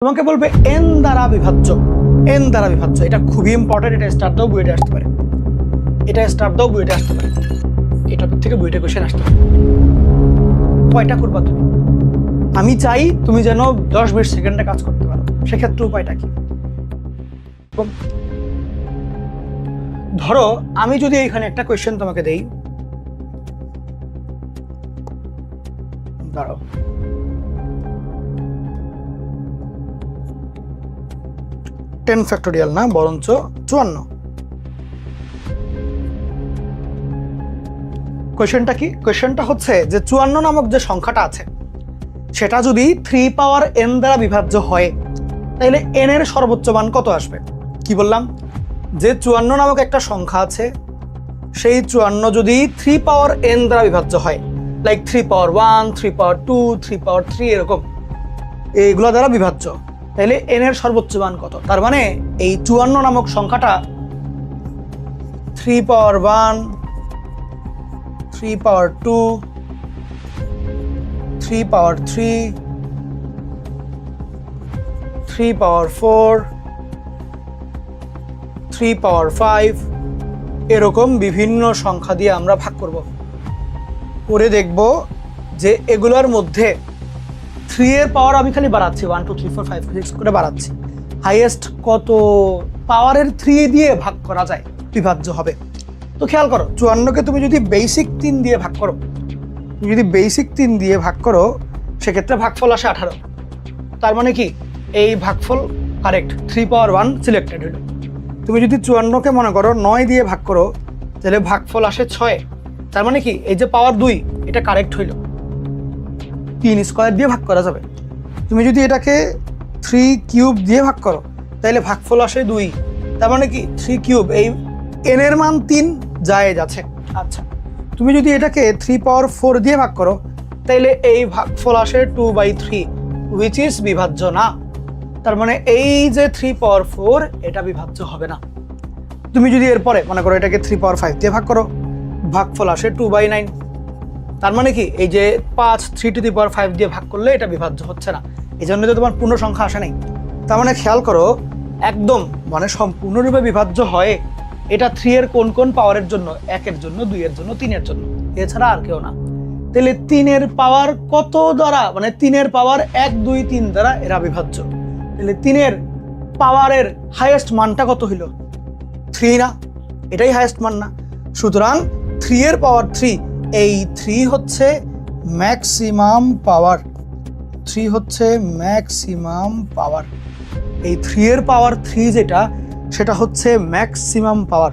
তোমাকে বলবে এন দ্বারা বিভাজ্য, এন দ্বারা বিভাজ্য, এটা খুবই ইম্পর্টেন্ট। এটা স্টার দাও বুয়েটে আসতে পারে, এটা স্টার দাও বুয়েটে আসতে পারে, এই টপিক থেকে বুয়েটে কোশ্চেন আসতে পারে। কয়টা করবা তুমি? আমি চাই তুমি যেন 10-20 সেকেন্ডে কাজ করতে পারো। সেক্ষেত্রে উপায়টা কি? ধরো আমি যদি এইখানে একটা কোয়েশ্চেন তোমাকে দেই, দাঁড়াও, টেন ফ্যাক্টোরিয়াল না বরঞ্চ 54। কোয়েশ্চেনটা কি? কোয়েশ্চেনটা হচ্ছে যে 54 নামক যে সংখ্যাটা আছে সেটা যদি 3 পাওয়ার n দ্বারা বিভাজ্য হয় তাহলে n এর সর্বোচ্চ মান কত আসবে? কি বললাম? যে 54 নামক একটা সংখ্যা আছে সেই 54 যদি 3 পাওয়ার n দ্বারা বিভাজ্য হয়, লাইক 3 পাওয়ার 1, 3 পাওয়ার 2, 3 পাওয়ার 3, এরকম এইগুলো দ্বারা বিভাজ্য, তাহলে n এর সর্বোচ্চ মান কত? তার মানে এই 54 নামক সংখ্যাটা 3 পাওয়ার 1, 3 পাওয়ার 2, 3 পাওয়ার 3, 3 পাওয়ার 4, 3 পাওয়ার 5, এরকম বিভিন্ন সংখ্যা দিয়ে আমরা ভাগ করব। করে দেখব যে এগুলোর মধ্যে 3 এর পাওয়ার আমি খালি বাড়াচ্ছি, 1 2 3 4 5 6 করে বাড়াচ্ছি, হাইয়েস্ট কত পাওয়ারের 3 দিয়ে ভাগ করা যায় বিভাজ্য হবে। তো খেয়াল করো 54কে তুমি যদি বেসিক 3 দিয়ে ভাগ করো, যদি বেসিক 3 দিয়ে ভাগ করো সেক্ষেত্রে ভাগফল আসে 18। তার মানে কি এই ভাগফল কারেক্ট, 3 পাওয়ার 1 সিলেক্টেড হলো। তুমি যদি 54কে মনে করো 9 দিয়ে ভাগ করো তাহলে ভাগফল আসে 6। তার মানে কি এই যে পাওয়ার 2 এটা কারেক্ট হইল, 3 স্কয়ার দিয়ে ভাগ করা যাবে। তুমি যদি এটাকে 3 কিউব দিয়ে ভাগ করো তাহলে ভাগফল আসে 2। তার মানে কি 3 কিউব, এই n এর মান 3 জায়েজ আছে। আচ্ছা, তুমি যদি এটাকে 3 পাওয়ার 4 দিয়ে ভাগ করো তাহলে এই ভাগফল আসে 2/3, হুইচ ইজ বিভাজ্য না। তার মানে এই যে 3 পাওয়ার 4 এটা বিভাজ্য হবে না। তুমি যদি এরপরে মনে করো এটাকে 3 পাওয়ার 5 দিয়ে ভাগ করো, ভাগফল আসে 2/9। তার মানে কি এই যে 5 3 টু দি পাওয়ার 5 দিয়ে ভাগ করলে এটা বিভাজ্য হচ্ছে না, এই জন্য তো তোমার পূর্ণ সংখ্যা আসে নাই। তার মানে খেয়াল করো একদম মানে সম্পূর্ণরূপে বিভাজ্য হয় এটা 3 এর কোন কোন পাওয়ারের জন্য? 1 এর জন্য, 2 এর জন্য, 3 এর জন্য, এছাড়া আর কেউ না। তাহলে 3 এর পাওয়ার কত দ্বারা, মানে 3 এর পাওয়ার 1 2 3 দ্বারা এরা বিভাজ্য। তাহলে 3 এর পাওয়ারের হাইয়েস্ট মানটা কত হইল? 3 না? এটাই হাইয়েস্ট মান না? সুতরাং 3 এর পাওয়ার 3, এই 3 হচ্ছে ম্যাক্সিমাম পাওয়ার, 3 হচ্ছে ম্যাক্সিমাম পাওয়ার। এই 3 এর পাওয়ার 3 যেটা সেটা হচ্ছে ম্যাক্সিমাম পাওয়ার।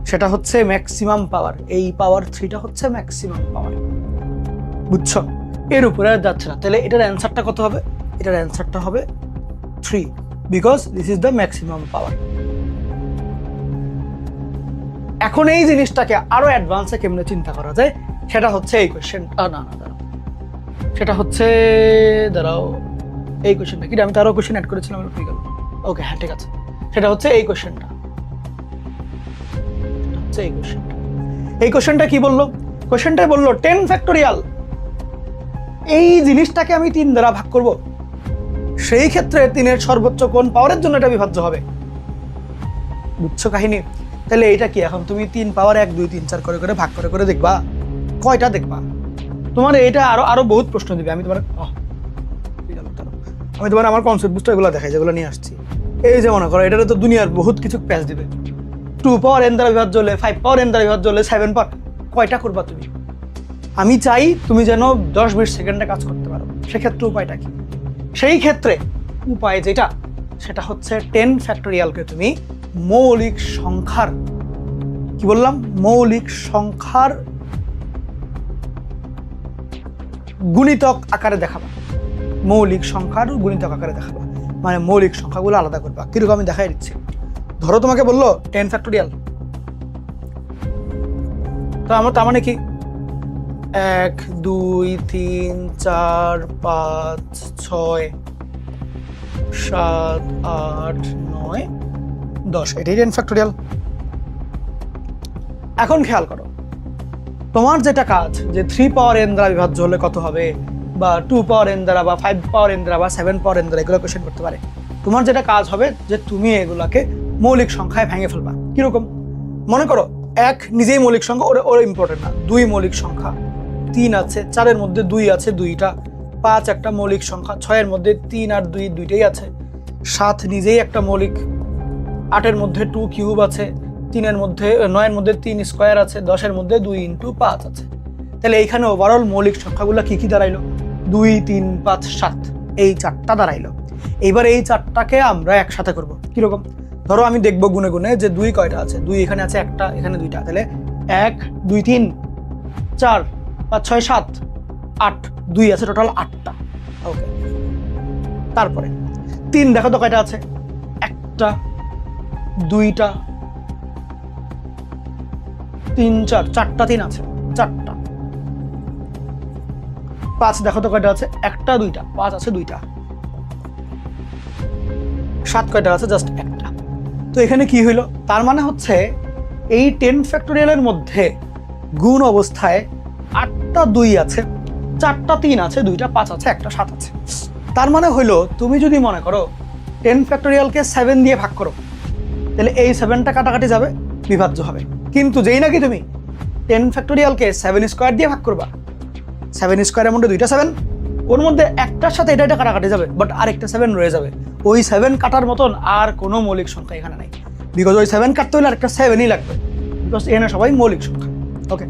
সেটা হচ্ছে ম্যাক্সিমাম পাওয়ার, এই পাওয়ার 3টা হচ্ছে ম্যাক্সিমাম পাওয়ার। বুঝছো? এর উপরে আর যাচ্ছে না। তাহলে এটার অ্যান্সারটা কত হবে? এটার অ্যান্সারটা হবে 3, because this is the maximum power. এখন এই জিনিসটাকে আরো অ্যাডভান্সে কেমনে চিন্তা করা যায় সেটা হচ্ছে এই কোয়েশ্চেনটা। না দাঁড়াও, সেটা হচ্ছে দাঁড়াও, এই কোয়েশ্চেনটা কি? আমি তো আরো কোয়েশ্চেন অ্যাড করেছিলাম, ওকে হ্যাঁ ঠিক আছে। সেটা হচ্ছে এই কোয়েশ্চেনটা, এই কোয়েশ্চেনটা কি বললো? কোয়েশ্চেনটাই বললো 10 ফ্যাক্টোরিয়াল, এই জিনিসটাকে আমি 3 দ্বারা ভাগ করব, সেই ক্ষেত্রে 3 এর সর্বোচ্চ কোন পাওয়ারের জন্য এটা বিভাজ্য হবে। বুঝছো কাহিনী? তাহলে এটা কি এখন তুমি 3 পাওয়ার 1 2 3 4 করে ভাগ করে দেখবা, কয়টা দেখবা? তোমার এটা আরো বহুত প্রশ্ন দিবে। আমি তোমার আমার কনসেপ্ট বুঝতে এগুলো দেখাই যেগুলো নিয়ে আসছি। এই যে মনে করো এটারে তো দুনিয়ার বহুত কিছু প্যাচ দিবে, 2 পাওয়ার n দ্বারা বিভাজ্য হলে, 5 পাওয়ার n দ্বারা বিভাজ্য হলে, 7 পাওয়ার, কয়টা করবা তুমি? আমি চাই তুমি যেন 10-20 সেকেন্ডে কাজ করতে পারো। সেক্ষেত্রে উপায়টা কি? সেই ক্ষেত্রে উপায় যেটা সেটা হচ্ছে 10 ফ্যাক্টোরিয়ালকে তুমি মৌলিক সংখ্যার, কি বললাম, মৌলিক সংখ্যার গুণিতক আকারে দেখাবা। মৌলিক সংখ্যার গুণিতক আকারে দেখাবা, মানে মৌলিক সংখ্যাগুলো আলাদা করবা। কিরকম আমি দেখাই দিচ্ছি। ধরো তোমাকে বললো 10 ফ্যাক্টোরিয়াল, তো আমার তার মানে কি 1 2 3 4 5 6 7 8 9 10, এটাই 10 ফ্যাক্টোরিয়াল। এখন খেয়াল করো তোমার যেটা কাজ যে 3 পাওয়ার n দ্বারা বিভাজ্য হলে কত হবে, বা 2 পাওয়ার n দ্বারা বা 5 পাওয়ার n দ্বারা বা 7 পাওয়ার n দ্বারা এগুলো কোশ্চেন করতে পারে। তোমার যেটা কাজ হবে যে তুমি এগুলাকে মৌলিক সংখ্যায় ভেঙে ফেলবা। কিরকম? মনে করো 1 নিজেই মৌলিক সংখ্যা, ওর ইম্পর্টেন্ট না। 2 মৌলিক সংখ্যা, 3 আছে, 4-এর মধ্যে 2 আছে 2টা, 5 একটা মৌলিক সংখ্যা, 6-এর মধ্যে 3 আর 2 দুইটাই আছে, 7 নিজেই একটা মৌলিক, 8-এর মধ্যে 2 কিউব আছে, 3-এর মধ্যে 9-এর মধ্যে 3 স্কোয়ার আছে, 10-এর মধ্যে 2 × 5 আছে। তাহলে এইখানে ওভারঅল মৌলিক সংখ্যাগুলো কি দাঁড়াইলো? 2, 3, 5, 7 এই 4টা দাঁড়াইলো। এইবার এই 4টাকে আমরা একসাথে করব। কিরকম? ধরো আমি দেখবো গুনে গুনে যে 2 কয়টা আছে। 2 এখানে আছে একটা, এখানে 2টা, তাহলে 1, 2, 3, 4, 5, 6, 7, 8, 2 আছে, টোটাল 8টা। ওকে, তারপরে 3 দেখো তো কয়টা আছে? একটা, 2টা, 3, 4, 4টা 3 আছে, 4টা। 5 দেখো তো কয়টা আছে? একটা, 2টা, 5 আছে 2টা। 7 কয়টা আছে? জাস্ট একটা। তো এখানে কি হইলো? তার মানে হচ্ছে এই 10 ফ্যাক্টোরিয়ালের মধ্যে গুণ অবস্থায় 8টা 2 আছে, 4টা 3 আছে, 2টা 5 আছে, একটা 7 আছে। তার মানে হইলো তুমি যদি মনে করো 10 ফ্যাক্টোরিয়ালকে 7 দিয়ে ভাগ করো, তাহলে এই 7টা কাটাকাটি যাবে, বিভাজ্য হবে। কিন্তু যেই নাকি তুমি 10 ফ্যাক্টোরিয়ালকে 7 স্কোয়ার দিয়ে ভাগ করবা, 7 স্কোয়ারের মধ্যে 2টা 7, ওর মধ্যে একটার সাথে এটা কাটাকাটি যাবে, বাট আরেকটা 7 রয়ে যাবে। ওই 7 কাটার মতন আর কোনো মৌলিক সংখ্যা এখানে নাই, বিকজ ওই 7 কাটতে হলে আরেকটা 7ই লাগবে, বিকজ এখানে সবাই মৌলিক সংখ্যা। ওকে,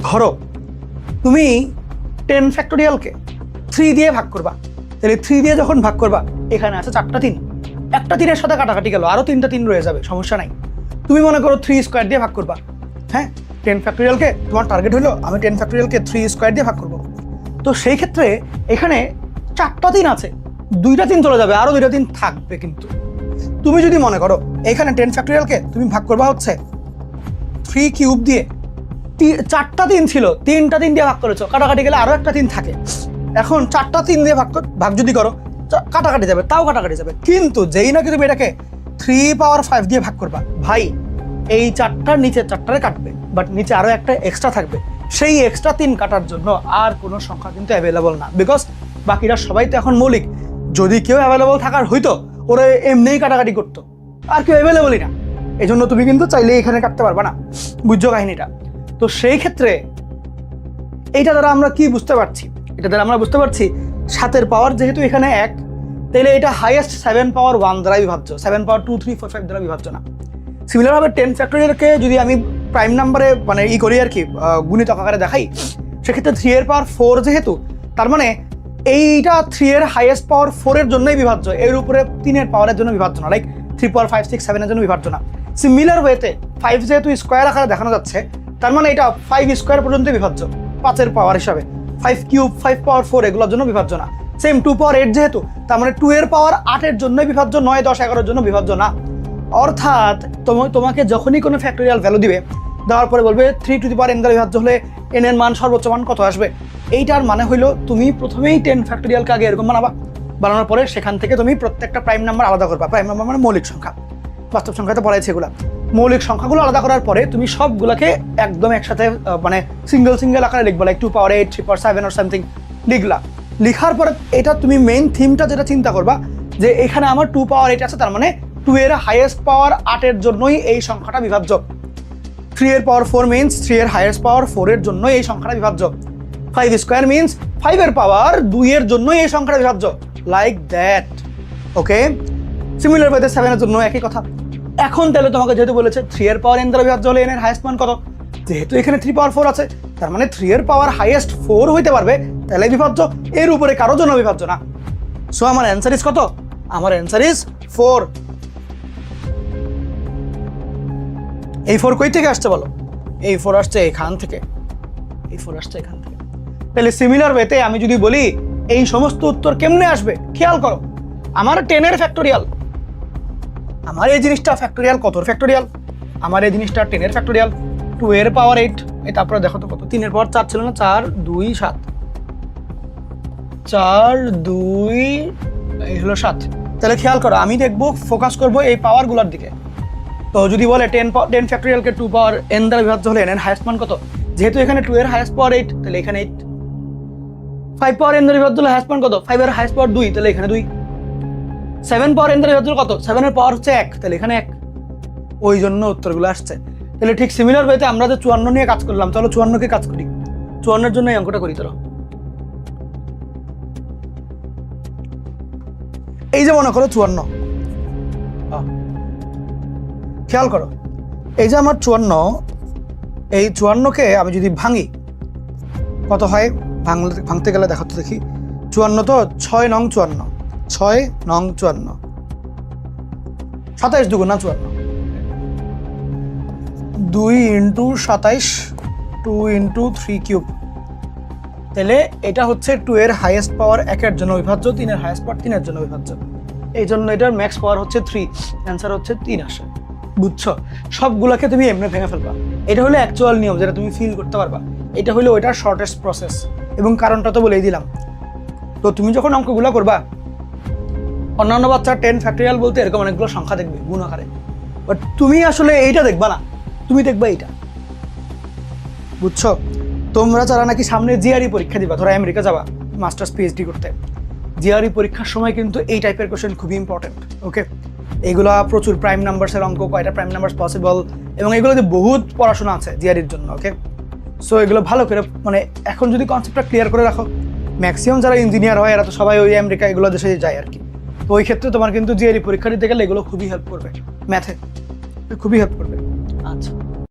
ধরো তুমি 10 ফ্যাক্টোরিয়ালকে 3 দিয়ে ভাগ করবা, তাহলে 3 দিয়ে যখন ভাগ করবা, এখানে আছে 4টা 3, একটা 3-এর সাথে কাটাকাটি গেল, আরও 3টা 3 রয়ে যাবে, সমস্যা নাই। তুমি মনে করো 3 স্কোয়ার দিয়ে ভাগ করবা। হ্যাঁ, 10 ফ্যাক্টোরিয়ালকে তোমার টার্গেট হলো আমি 10 ফ্যাক্টোরিয়ালকে 3 স্কোয়ার দিয়ে ভাগ করবো। তো সেই ক্ষেত্রে এখানে 4টা 3 আছে, 2টা 3 চলে যাবে, আরও 2টা 3 থাকবে। কিন্তু তুমি যদি মনে করো এখানে 10 ফ্যাক্টোরিয়ালকে তুমি ভাগ করবা হচ্ছে 3 কিউব দিয়ে, 4টা 3 ছিল, 3টা 3 দিয়ে ভাগ করেছো, কাটাকাটি গেলে আরও একটা 3 থাকে। এখন 4টা 3 দিয়ে ভাগ যদি করো, কাটাকাটি যাবে, তাও কাটাকাটি যাবে। কিন্তু যেই নাকি তুমি এটাকে 3 পাওয়ার 5 দিয়ে ভাগ করবা, ভাই এই 4টার নিচে 4টারে কাটবে, বাট নিচে আরও একটা এক্সট্রা থাকবে। সেই এক্সট্রা 3 কাটার জন্য আর কোনো সংখ্যা কিন্তু অ্যাভেলেবল না, বিকজ বাকিরা সবাই তো এখন মৌলিক। যদি কেউ অ্যাভেলেবল থাকার হইতো, ওরা এমনিই কাটাকাটি করতো, আর কেউ অ্যাভেলেবলই না। এই জন্য তুমি কিন্তু চাইলে এখানে কাটতে পারবা না, বুঝছো কাহিনীটা? তো সেই ক্ষেত্রে এইটা দ্বারা আমরা কি বুঝতে পারছি? এটা দ্বারা আমরা বুঝতে পারছি 7-এর পাওয়ার যেহেতু এখানে 1, তাহলে এটা হাইয়েস্ট 7 পাওয়ার 1 দ্বারা বিভাজ্য, 7 পাওয়ার 2, 3, 4, 5 দ্বারা বিভাজ্য না। সিমিলারভাবে 10 ফ্যাক্টোরিয়ালকে যদি আমি প্রাইম নাম্বারে মানে করি আর কি, গুণিতক আকারে দেখাই, সেক্ষেত্রে 3-এর পাওয়ার 4 যেহেতু, তার মানে এইটা 3-এর হাইয়েস্ট পাওয়ার 4-এর জন্যই বিভাজ্য, এর উপরে 3-এর পাওয়ারের জন্য বিভাজ্য না, লাইক 3 পাওয়ার 5, 6, 7-এর জন্য বিভাজ্য না। সিমিলার ওয়েতে 5 যেহেতু স্কোয়ার আকারে দেখানো যাচ্ছে, তার মানে এটা 5 স্কোয়ার পর্যন্ত বিভাজ্য 5-এর পাওয়ার হিসাবে, 5 কিউব, 5 পাওয়ার 4 এগুলোর জন্য বিভাজ্য না। সেম 2 পাওয়ার 8 যেহেতু, তার মানে 2-এর পাওয়ার 8-এর জন্যই বিভাজ্য, 9, 10, 11-এর জন্য বিভাজ্য না। অর্থাৎ তোমাকে যখনই কোনো ফ্যাক্টোরিয়াল ভ্যালু দিবে, দেওয়ার পরে বলবে 3 টু দি পাওয়ার n দ্বারা বিভাজ্য হলে n এর মান সর্বোচ্চ মান কত আসবে। এইটার মানে হইলো তুমি প্রথমেই 10 ফ্যাক্টোরিয়ালকে আগে এরকম বানানোর পরে সেখান থেকে তুমি প্রত্যেকটা প্রাইম নাম্বার আলাদা করবা। প্রাইম নাম্বার মানে মৌলিক সংখ্যা, বাস্তব সংখ্যাতে পড়াইছে এগুলা। মৌলিক সংখ্যাগুলো আলাদা করার পরে তুমি সবগুলোকে একদম একসাথে মানে সিঙ্গেল আকারে লিখবা, like 2 power 8, 3 power 7 or something লিখলা। লিখার পরে এটা তুমি মেইন থিমটা যেটা চিন্তা করবা যে এখানে আমার 2 পাওয়ার 8 আছে, তার মানে 2-এর হাইয়েস্ট পাওয়ার 8-এর জন্যই এই সংখ্যাটা বিভাজ্য। 3-এর পাওয়ার 4 মিনস 3-এর হাইয়েস্ট পাওয়ার 4-এর জন্যই এই সংখ্যাটা বিভাজ্য। 5 স্কোয়ার মিনস 5-এর পাওয়ার 2-এর জন্যই এই সংখ্যাটা বিভাজ্য, লাইক দ্যাট। ওকে, সিমিলার ওয়েতে 7-এর জন্য একই কথা। এখন তাহলে তোমাকে যেহেতু বলেছে 3-এর পাওয়ার n দ্বারা বিভাজ্য হলে n এর হাইয়েস্ট মান কত, যেহেতু এখানে 3 পাওয়ার 4 আছে, তার মানে 3-এর পাওয়ার হাইয়েস্ট 4 হইতে পারবে, তাহলে বিভাজ্য, এর উপরে কারোর জন্য বিভাজ্য না। সো আমার অ্যান্সার ইজ কত? আমার অ্যান্সার ইজ 4। এই 4 কই থেকে আসছে বলো? এই 4 আসছে এখান থেকে, এই 4 আসছে এখান থেকে। তাহলে সিমিলার ওয়েতে আমি যদি বলি এই সমস্ত উত্তর কেমনে আসবে, খেয়াল করো, আমার 10-এর ফ্যাক্টোরিয়াল, আমার এই জিনিসটা ফ্যাক্টোরিয়াল, কত ফ্যাক্টোরিয়াল? আমার এই জিনিসটা 10-এর ফ্যাক্টোরিয়াল, 2-এর পাওয়ার 8, এই তারপরে দেখো তো কত, 3-এর পাওয়ার 4 ছিল না, 4, 2, 7, 4, 2 এই হলো 7। তাহলে খেয়াল করো, আমি দেখবো ফোকাস করবো এই পাওয়ারগুলোর দিকে। তো যদি বলে 10 ফ্যাক্টোরিয়ালকে 2 পাওয়ার n দ্বারা বিভাজ্য হলে n এর হাইয়েস্ট মান কত, যেহেতু এখানে 2-এর হাইয়েস্ট পাওয়ার 8, তাহলে এখানে 8, 5 পাওয়ার n এর বিভাজ্য হলে হাইয়েস্ট পাওয়ার কত? 5 এর হাইয়েস্ট পাওয়ার 2, তাহলে এখানে 2। 7 পাওয়ার n এর বিভাজ্য কত? 7 এর পাওয়ার হচ্ছে 1, তাহলে এখানে 1। ওই জন্য উত্তরগুলো আসছে। তাহলে ঠিক সিমিলার ওয়েতে আমরা যে 54 নিয়ে কাজ করলাম, চলো 54 কে কাজ করি। 54 এর জন্য এই অঙ্কটা করি। চলো, এই যে মনে করো 54, খেয়াল করো, এই যে আমার 54, এই 54কে আমি যদি ভাঙি কত হয়? ভাঙতে গেলে দেখো তো দেখি। 54 তো 6 নং 54, 6 নং 54, 27 দুগুণ না 54, 2 ইন্টু 27, 2 ইন্টু 3 কিউব। তাহলে এটা হচ্ছে 2 এর হাইয়েস্ট পাওয়ার 1 এর জন্য বিভাজ্য, 3 এর হাইয়েস্ট পাওয়ার 3 এর জন্য বিভাজ্য। এই জন্য এটার ম্যাক্স পাওয়ার হচ্ছে 3, অ্যান্সার হচ্ছে 3 আসে। বুঝছো? সবগুলোকে তুমি এমনি ভেঙে ফেলবা। এটা হলো অ্যাকচুয়াল নিয়ম, যেটা তুমি ফিল করতে পারবা। এটা হলো ওইটার শর্টেস্ট প্রসেস, এবং কারণটা তো বলেই দিলাম। তো তুমি যখন অঙ্কগুলো করবা, অন্যান্য বাচ্চা 10 ফ্যাক্টরিয়াল বলতে এরকম অনেকগুলো সংখ্যা দেখবে গুণ আকারে, বাট তুমি আসলে এইটা দেখবা না, তুমি দেখবা এইটা। বুঝছো? তোমরা যারা নাকি সামনে জিআরই পরীক্ষা দিবা, ধরো আমেরিকা যাবা মাস্টার্স পিএইচডি করতে, জিআরই পরীক্ষার সময় কিন্তু এই টাইপের কোশ্চেন খুবই ইম্পর্টেন্ট। ওকে, এইগুলা প্রচুর প্রাইম নাম্বারসের অঙ্ক, কয়টা প্রাইম নাম্বারস পসিবল, এবং এগুলোতে বহুত পড়াশোনা আছে জিআরইর জন্য। ওকে, সো এগুলো ভালো করে মানে এখন যদি কনসেপ্টটা ক্লিয়ার করে রাখো, ম্যাক্সিমাম যারা ইঞ্জিনিয়ার হয় এরা তো সবাই ওই আমেরিকা এগুলো দেশে যায় আর কি। তো ওই ক্ষেত্রে তোমার কিন্তু জিআরই পরীক্ষা দিতে গেলে এগুলো খুবই হেল্প করবে, ম্যাথে খুবই হেল্প করবে। আচ্ছা।